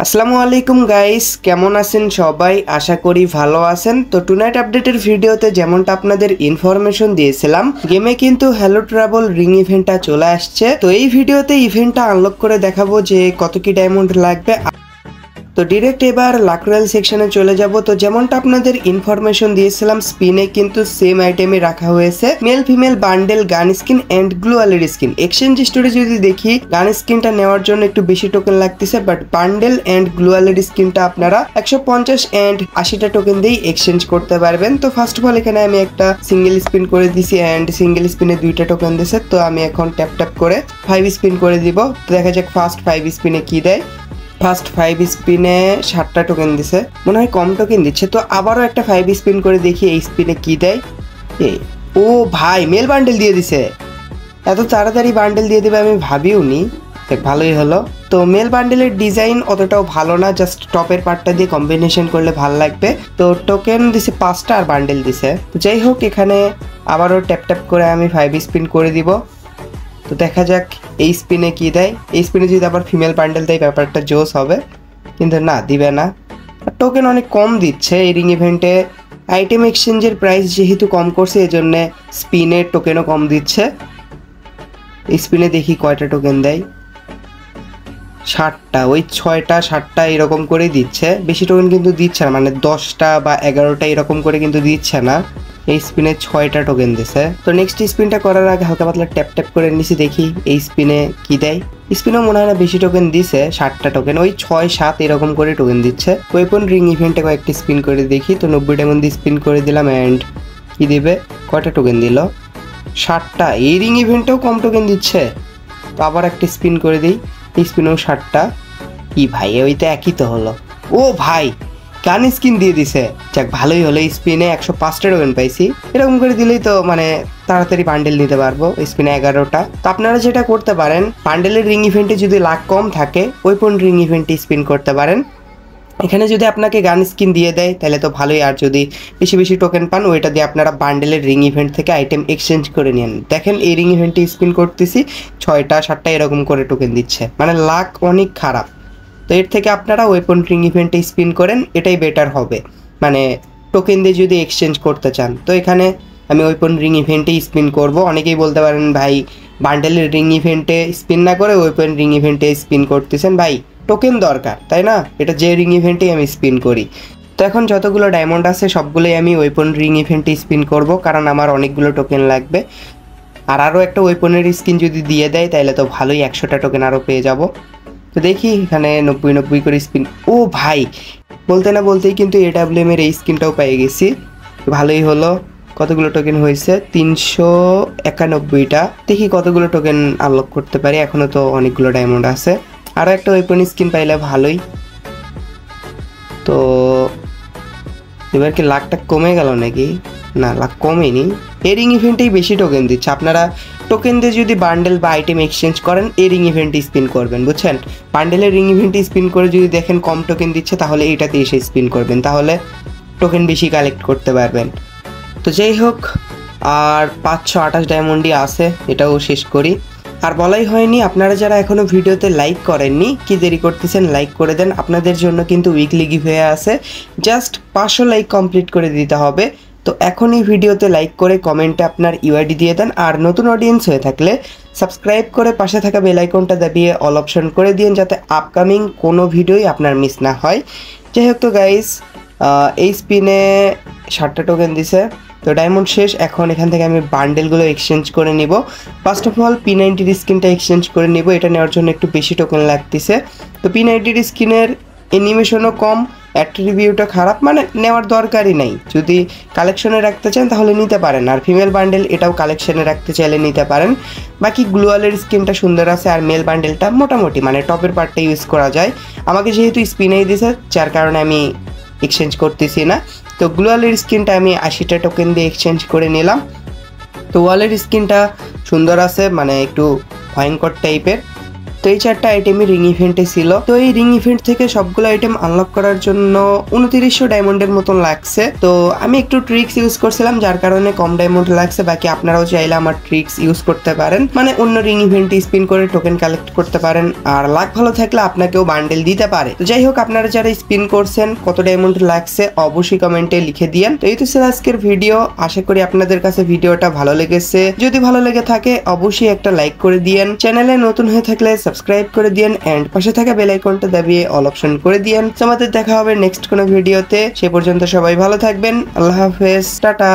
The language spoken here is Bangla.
আসসালামু আলাইকুম গাইস, কেমন আছেন সবাই? আশা করি ভালো আছেন। তো টুনাইট আপডেটের ভিডিওতে যেমনটা আপনাদের ইনফরমেশন দিয়েছিলাম, গেমে কিন্তু হ্যালো ট্রাভেল রিং ইভেন্টটা চলে আসছে। তো এই ভিডিওতে ইভেন্টটা আনলক করে দেখাবো যে কত কি ডায়মন্ড লাগবে। তো ডিরেক্ট এবার লাক রয়্যাল সেকশনে চলে যাব। তো যেমনটা আপনাদের ইনফরমেশন দিয়েছিলাম, স্পিনে কিন্তু সেম আইটেমই রাখা হয়েছে, male female bundle, gun skin and গ্লুয়ালের স্কিন। এক্সচেঞ্জ স্টোরে যদি দেখি, গান স্কিনটা নেওয়ার জন্য একটু বেশি টোকেন লাগতেছে, বাট বান্ডেল এন্ড গ্লুয়ালের স্কিনটা আপনারা 150 এন্ড 80টা টোকেন দিয়েই এক্সচেঞ্জ করতে পারবেন। তো ফার্স্ট অফ অল এখানে আমি একটা সিঙ্গেল স্পিন করে দিছি এন্ড সিঙ্গেল স্পিনে 2টা টোকেন দিছে। তো আমি এখন ট্যাপ ট্যাপ করে 5 স্পিন করে দিব। তো দেখা যাক ফার্স্ট 5 স্পিনে কি দেয়। ফার্স্ট 5 স্পিনে 7টা টোকেন দিছে, মনে হয় কম টোকেন দিচ্ছে। তো আবারও একটা 5 স্পিন করে দেখি এই স্পিনে কি দেয়। ও ভাই, মেল বান্ডেল দিয়ে দিছে। এত তাড়াতাড়ি বান্ডেল দিয়ে দেবে আমি ভাবিও নি। দেখ, ভালোই হলো। তো মেল বান্ডেলের ডিজাইন অতটাও ভালো না, জাস্ট টপের পার্টটা দিয়ে কম্বিনেশন করলে ভালো লাগবে। তো টোকেন দিছে 5টা আর বান্ডেল দিছে। তো যাই হোক, এখানে আবারও ট্যাপ ট্যাপ করে আমি 5 স্পিন করে দিব। তো দেখা যাক এই স্পিনে কি দেয়। এই স্পিনে যদি আবার ফিমেল বান্ডেল দেয় ব্যাপারটা জোস হবে, কিন্তু না, দিবে না। টোকেন অনেক কম দিচ্ছে এই রিং ইভেন্টে। আইটেম এক্সচেঞ্জের প্রাইস যেহেতু কম করছে, এই জন্যে স্পিনের টোকেনও কম দিচ্ছে। স্পিনে দেখি কয়টা টোকেন দেয়। 60টা, ওই 6টা 7টা এরকম করেই দিচ্ছে, বেশি টোকেন কিন্তু দিচ্ছে না, মানে 10টা বা 11টা এরকম করে কিন্তু দিচ্ছে না। এই স্পিনে 6টা টোকেন দিছে। তো নেক্সট স্পিনটা করার আগে হালকা পাতলা ট্যাপ ট্যাপ করে নিছি, দেখি এই স্পিনে কি দেয়। স্পিনও মনে হয় না বেশি টোকেন দিছে, 7টা টোকেন, ওই 6-7 এরকম করে টোকেন দিচ্ছে। ওয়েপন রিং ইভেন্টে কয়েকটি স্পিন করে দেখি। তো 90 ডায়মন্ড দিয়ে স্পিন করে দিলাম এন্ড কি দিবে, কয়টা টোকেন দিল? 7টা। এই রিং ইভেন্টেও কম টোকেন দিচ্ছে। তো আবার একটা স্পিন করে দিই। এই স্পিনেও 7টা। কি ভাই, ওই তো একই তো হলো। ও ভাই, গান স্কিন দিয়ে দিছে। যাক, ভালোই হলো। স্পিনে 105টা টোকেন পাইছি। এরকম করে দিলেই তো মানে তাড়াতাড়ি বান্ডেল নিতে পারবো। স্পিনে 11টা। তো আপনারা যেটা করতে পারেন, বান্ডেলের রিং ইভেন্টে যদি লাখ কম থাকে, ওয়েপন রিং ইভেন্টে স্পিন করতে পারেন। এখানে যদি আপনাকে গান স্কিন দিয়ে দেয় তাহলে তো ভালোই, আর যদি বেশি বেশি টোকেন পান, ওইটা দিয়ে আপনারা বান্ডেলের রিং ইভেন্ট থেকে আইটেম এক্সচেঞ্জ করে নিন। দেখেন এই রিং ইভেন্টে স্পিন করতেছি, 6টা 7টা এরকম করে টোকেন দিচ্ছে, মানে লাক অনেক খারাপ। তো এর থেকে আপনারা ওয়েপন রিং ইভেন্টে স্পিন করেন, এটাই বেটার হবে, মানে টোকেন দিয়ে যদি এক্সচেঞ্জ করতে চান। তো এখানে আমি ওয়েপন রিং ইভেন্টে স্পিন করব। অনেকেই বলতে পারেন, ভাই বান্ডেলের রিং ইভেন্টে স্পিন না করে ওয়েপন রিং ইভেন্টে স্পিন করতেছেন, ভাই টোকেন দরকার, তাই না? এটা যে রিং ইভেন্টেই আমি স্পিন করি। তো এখন যতগুলো ডায়মন্ড আছে সবগুলোই আমি ওয়েপন রিং ইভেন্টে স্পিন করব, কারণ আমার অনেকগুলো টোকেন লাগবে। আর আরও একটা ওয়েপনের স্কিন যদি দিয়ে দেয় তাহলে তো ভালোই, 100টা টোকেন আরও পেয়ে যাব। তো দেখি এখানে 90 করে স্পিন। ও ভাই, বলতে না বলতেই কিন্তু AWM এর এই স্কিনটাও পেয়ে গেছি। ভালোই হলো। কতগুলো টোকেন হয়েছে? 391টা। দেখি কতগুলো টোকেন আনলক করতে পারি, এখনও তো অনেকগুলো ডায়মন্ড আছে। আরও একটা ওয়েপন স্কিন পাইলে ভালোই। তো এবার কি লাখটা কমে গেল নাকি? না, লাখ কমেনি। এই রিং ইভেন্টেই বেশি টোকেন দিচ্ছে। আপনারা টোকেন দিয়ে যদি বান্ডেল বা আইটেম এক্সচেঞ্জ করেন, এই রিং ইভেন্টে স্পিন করবেন, বুঝছেন? বান্ডেলের রিং ইভেন্টে স্পিন করে যদি দেখেন কম টোকেন দিচ্ছে, তাহলে এইটাতে এসে স্পিন করবেন, তাহলে টোকেন বেশি কালেক্ট করতে পারবেন। তো যাই হোক, আর 528 ডায়মন্ডই আছে, এটাও শেষ করি। আর বলাই হয়নি, আপনারা যারা এখনও ভিডিওতে লাইক করেননি, কি দেরি করতেছেন? লাইক করে দেন। আপনাদের জন্য কিন্তু উইকলি গিভওয়ে আছে, জাস্ট 500 লাইক কমপ্লিট করে দিতে হবে। তো এখনই ভিডিওতে লাইক করে কমেন্টে আপনার ইউআইডি দিয়ে দেন। আর নতুন অডিয়েন্স হয়ে থাকলে সাবস্ক্রাইব করে পাশে থাকা বেল আইকনটা দাবিয়ে অল অপশন করে দিন, যাতে আপকামিং কোনো ভিডিওই আপনার মিস না হয়। যাই হোক, তো গাইস, এই স্পিনে 7টা টোকেন দিছে। তো ডায়মন্ড শেষ। এখন এখান থেকে আমি বান্ডেলগুলো এক্সচেঞ্জ করে নিব। ফার্স্ট অফ অল P90 স্কিনটা এক্সচেঞ্জ করে নিব। এটা নেওয়ার জন্য একটু বেশি টোকেন লাগতেছে। তো P90 স্কিনের অ্যানিমেশনও কম, অ্যাট্রিবিউটও খারাপ, মানে নেওয়ার দরকারই নাই। যদি কালেকশনে রাখতে চান তাহলে নিতে পারেন, আর ফিমেল বান্ডেল এটাও কালেকশনে রাখতে চাইলে নিতে পারেন। বাকি গ্লুয়ালের স্কিনটা সুন্দর আছে, আর মেল বান্ডেলটা মোটামুটি, মানে টপের পার্টটা ইউজ করা যায়। আমাকে যেহেতু স্পিনেই দিছে, যার কারণে আমি এক্সচেঞ্জ করতেছি না। তো গ্লুয়ালের স্কিনটা আমি 80টা টোকেন দিয়ে এক্সচেঞ্জ করে নিলাম। তো ওয়ালের স্কিনটা সুন্দর আছে, মানে একটু ভয়ঙ্কর টাইপের। তো এই 4টা আইটেমই রিং ইভেন্টে ছিল। তো এই রিং ইভেন্ট থেকে সবগুলো আইটেম আনলক করার জন্য 2900 ডায়মন্ডের মতন লাগছে। তো আমি একটু ট্রিক্স ইউজ করছিলাম, যার কারণে কম ডায়মন্ড লাগছে। বাকি আপনারাও চাইলে আমার ট্রিক্স ইউজ করতে পারেন, মানে অন্য রিং ইভেন্টে স্পিন করে টোকেন কালেক্ট করতে পারেন, আর লাক ভালো থাকলে আপনাকেও বান্ডেল দিতে পারে। তো যাই হোক, আপনারা যারা স্পিন করছেন কত ডায়মন্ড লাগছে অবশ্যই কমেন্টে লিখে দিয়েন। তো এই তো ছিল আজকের ভিডিও। আশা করি আপনাদের কাছে ভিডিওটা ভালো লেগেছে। যদি ভালো লেগে থাকে অবশ্যই একটা লাইক করে দিয়েন। চ্যানেলে নতুন হয়ে থাকলে সাবস্ক্রাইব করে দিয়েন এন্ড পাশে থাকা বেল আইকনটা দাবিয়ে অল অপশন করে দিয়েন। আমাদের দেখা হবে নেক্সট কোনো ভিডিওতে। সে পর্যন্ত সবাই ভালো থাকবেন। আল্লাহ হাফেজ, টাটা।